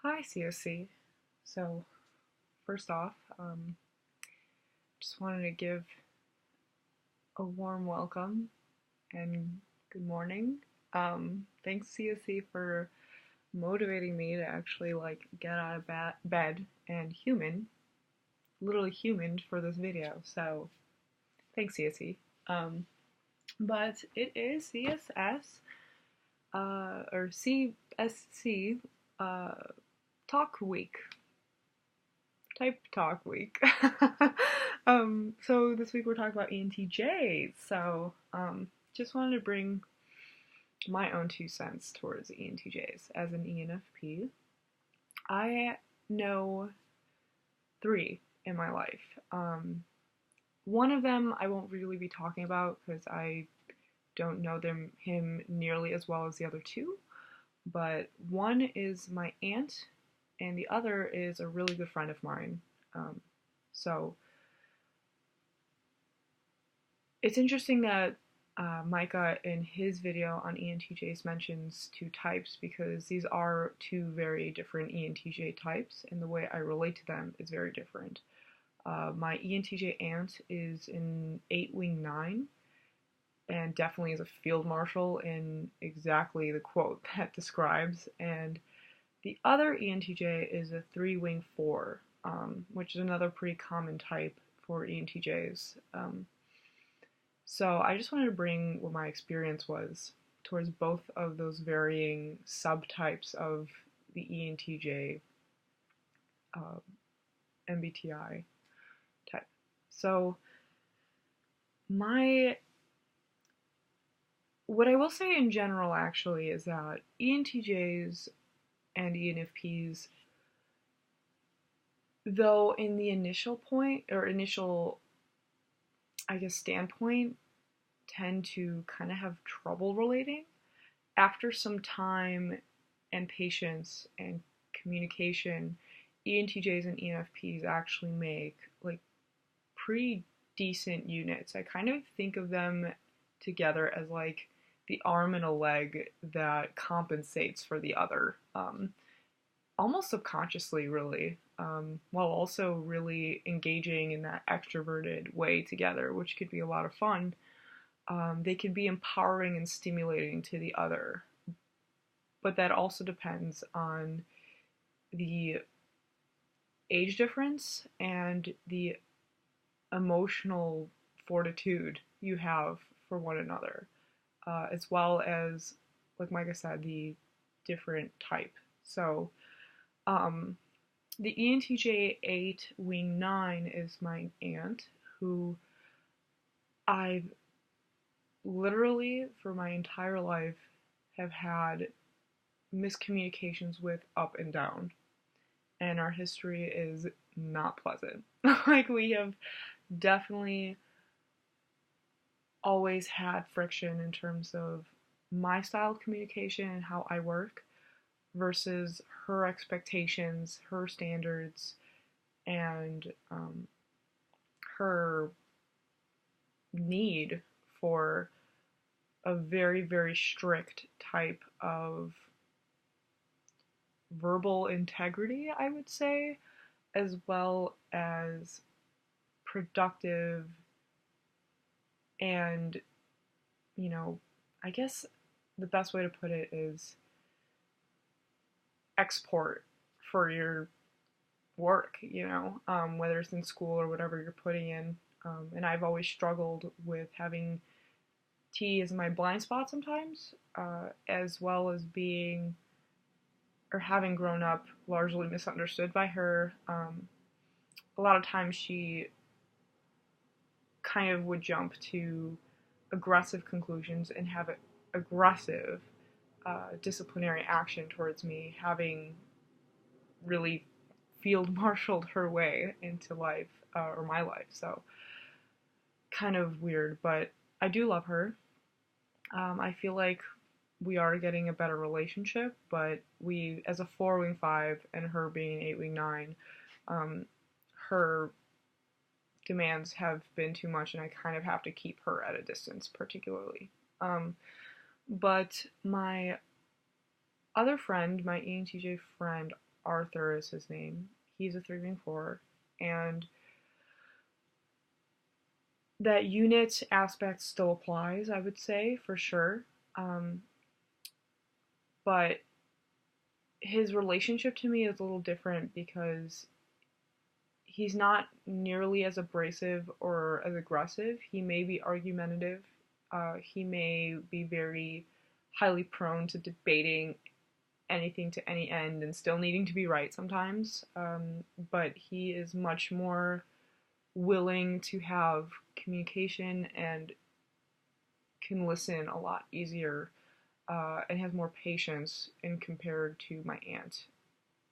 Hi, CSC. So, first off, just wanted to give a warm welcome and good morning. Thanks, CSC, for motivating me to actually get out of bed and literally human for this video. So, thanks, CSC. But it is CSS or CSC Talk Week. Type Talk Week. So this week we're talking about ENTJs. So just wanted to bring my own 2 cents towards ENTJs. As an ENFP, I know 3 in my life. One of them I won't really be talking about because I don't know him nearly as well as the other 2. But one is my aunt, and the other is a really good friend of mine. So it's interesting that Micah in his video on ENTJs mentions 2 types because these are 2 very different ENTJ types, and the way I relate to them is very different. My ENTJ aunt is an 8 wing 9, and definitely is a field marshal in exactly the quote that describes, and the other ENTJ is a 3 wing 4, which is another pretty common type for ENTJs. So I just wanted to bring what my experience was towards both of those varying subtypes of the ENTJ MBTI type. So what I will say in general actually is that ENTJs and ENFPs, though in the initial standpoint, tend to kind of have trouble relating, after some time and patience and communication, ENTJs and ENFPs actually make pretty decent units. I kind of think of them together as the arm and a leg that compensates for the other, almost subconsciously, really, while also really engaging in that extroverted way together, which could be a lot of fun. They can be empowering and stimulating to the other, but that also depends on the age difference and the emotional fortitude you have for one another, as well as, like Micah said, the different type. So, the ENTJ 8 wing 9 is my aunt, who I've literally, for my entire life, have had miscommunications with up and down. And our history is not pleasant. We have definitely always had friction in terms of my style of communication and how I work versus her expectations, her standards, and her need for a very, very strict type of verbal integrity, I would say, as well as productive and, I guess the best way to put it is export for your work, whether it's in school or whatever you're putting in. And I've always struggled with having T as my blind spot sometimes, as well as having grown up largely misunderstood by her. A lot of times she kind of would jump to aggressive conclusions and have aggressive disciplinary action towards me, having really field marshaled her way into life, or my life. So kind of weird, but I do love her. I feel like we are getting a better relationship, but we, as a 4 wing 5 and her being 8 wing 9, her demands have been too much, and I kind of have to keep her at a distance, particularly. But my other friend, my ENTJ friend, Arthur is his name. He's a 3 wing 4, and that unit aspect still applies, I would say, for sure. But his relationship to me is a little different because he's not nearly as abrasive or as aggressive. He may be argumentative. He may be very highly prone to debating anything to any end and still needing to be right sometimes. But he is much more willing to have communication and can listen a lot easier, and has more patience in compared to my aunt.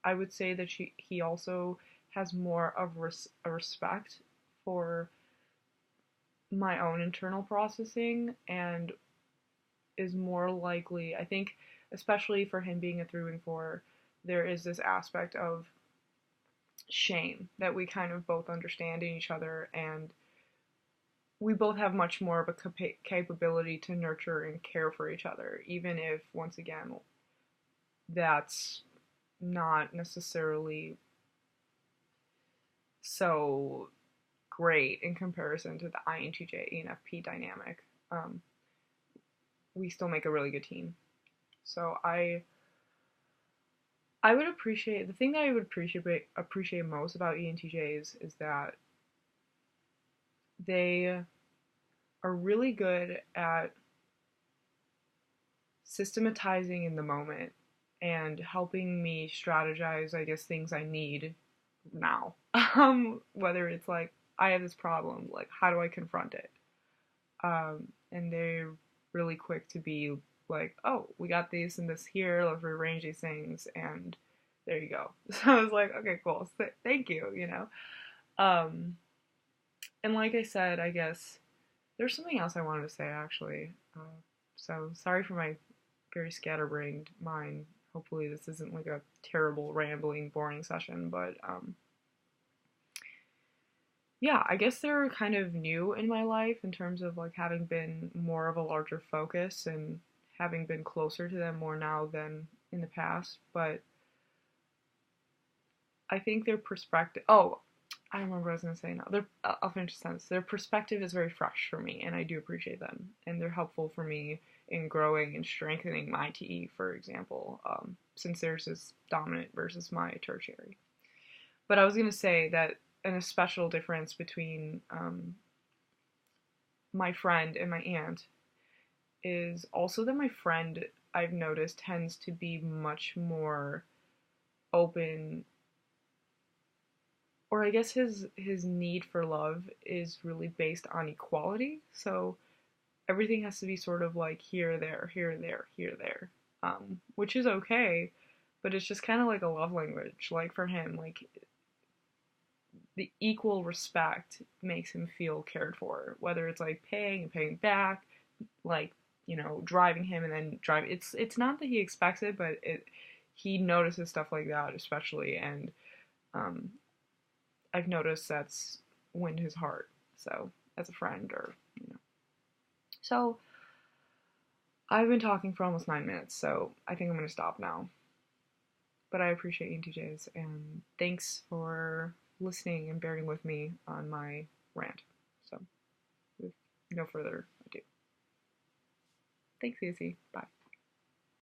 I would say that he also has more of a respect for my own internal processing and is more likely, I think, especially for him being a 3 wing 4, there is this aspect of shame that we kind of both understand in each other, and we both have much more of a capability to nurture and care for each other, even if, once again, that's not necessarily so great in comparison to the INTJ ENFP dynamic. We still make a really good team. So I would appreciate, the thing that I would appreciate most about ENTJs is that they are really good at systematizing in the moment and helping me strategize, I guess, things I need now. Whether it's like, I have this problem, like, how do I confront it? And they're really quick to be like, oh, we got this and this here, let's rearrange these things, and there you go. So I was like, okay, cool, thank you, you know? And like I said, I guess, there's something else I wanted to say, actually. So sorry for my very scatterbrained mind. Hopefully this isn't like a terrible, rambling, boring session, but yeah, I guess they're kind of new in my life in terms of like having been more of a larger focus and having been closer to them more now than in the past, but I think their perspective, oh, I remember what I was going to say now. I'll finish the sentence. Their perspective is very fresh for me, and I do appreciate them, and they're helpful for me in growing and strengthening my TE, for example, since theirs is dominant versus my tertiary. But I was going to say that a special difference between my friend and my aunt is also that my friend, I've noticed, tends to be much more open, or I guess his need for love is really based on equality. So everything has to be sort of like here, there, here, there, here, there, which is okay, but it's just kind of like a love language. Like for him, like the equal respect makes him feel cared for, whether it's like paying and paying back, like, you know, driving him and then driving. It's not that he expects it, but he notices stuff like that especially, and I've noticed that's won his heart. So as a friend, or you know, so I've been talking for almost 9 minutes, so I think I'm gonna stop now. But I appreciate ENTJs, and thanks for listening and bearing with me on my rant. So, with no further ado, thanks, CSC. Bye.